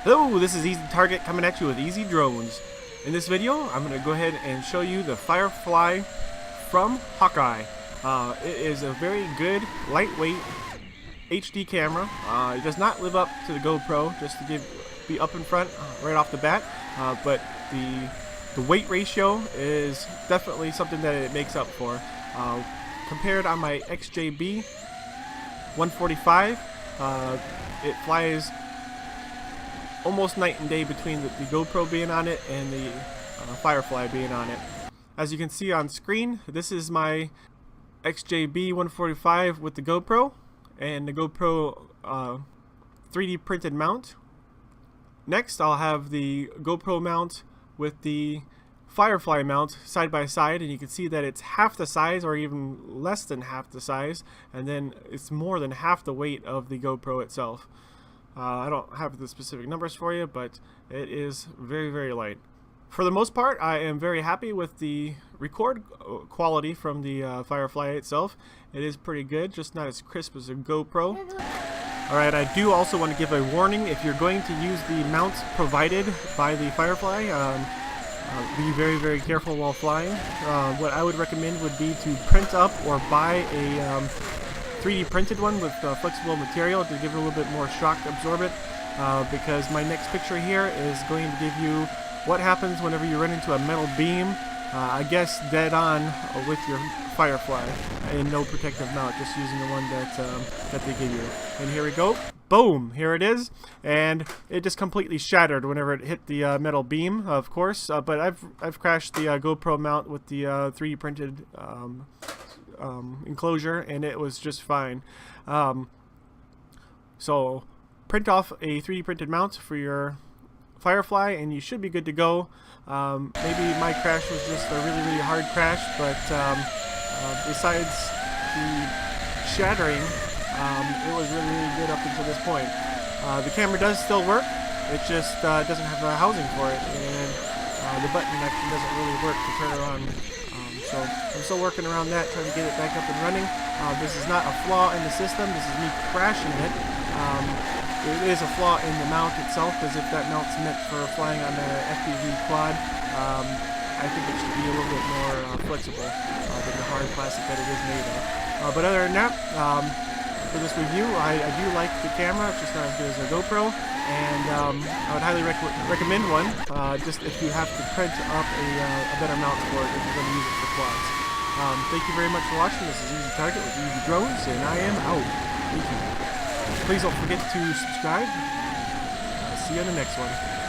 Hello, this is Easy Target coming at you with Easy Drones. In this video, I'm going to go ahead and show you the Firefly from Hawkeye. It is a very good, lightweight HD camera. It does not live up to the GoPro, just to be up in front right off the bat. But the weight ratio is definitely something that it makes up for. Compared on my XJB-145, it flies almost night and day between the GoPro being on it and the Firefly being on it. As you can see on screen, this is my XJB-145 with the GoPro and the GoPro 3D printed mount. Next, I'll have the GoPro mount with the Firefly mount side by side, and you can see that it's half the size or even less than half the size, and then it's more than half the weight of the GoPro itself. I don't have the specific numbers for you, but it is very, very light. For the most part, I am very happy with the record quality from the Firefly itself. It is pretty good, just not as crisp as a GoPro. Alright, I do also want to give a warning. If you're going to use the mounts provided by the Firefly, be very, very careful while flying. What I would recommend would be to print up or buy a 3D printed one with flexible material to give it a little bit more shock absorbent, because my next picture here is going to give you what happens whenever you run into a metal beam, I guess dead on with your Firefly, and no protective mount, just using the one that they give you. And here we go. Boom! Here it is, and it just completely shattered whenever it hit the metal beam, of course. But I've crashed the GoPro mount with the 3D printed enclosure, and it was just fine. So print off a 3D printed mount for your Firefly and you should be good to go. Maybe my crash was just a really, really hard crash, but besides the shattering, it was really, really good up until this point. The camera does still work, it just doesn't have a housing for it, and the button actually doesn't really work to turn it on. So I'm still working around that, trying to get it back up and running. This is not a flaw in the system, this is me crashing it. It is a flaw in the mount itself, as if that mount's meant for flying on the FPV quad. I think it should be a little bit more flexible than the hard plastic that it is made of. But other than that, for this review, I do like the camera. It's just not as good as a GoPro, and I would highly recommend one, just if you have to print up a better mount for it if you're going to use it for quads. Thank you very much for watching. This is Easy Target with Easy Drones, and I am out. Thank you. Please don't forget to subscribe. See you on the next one.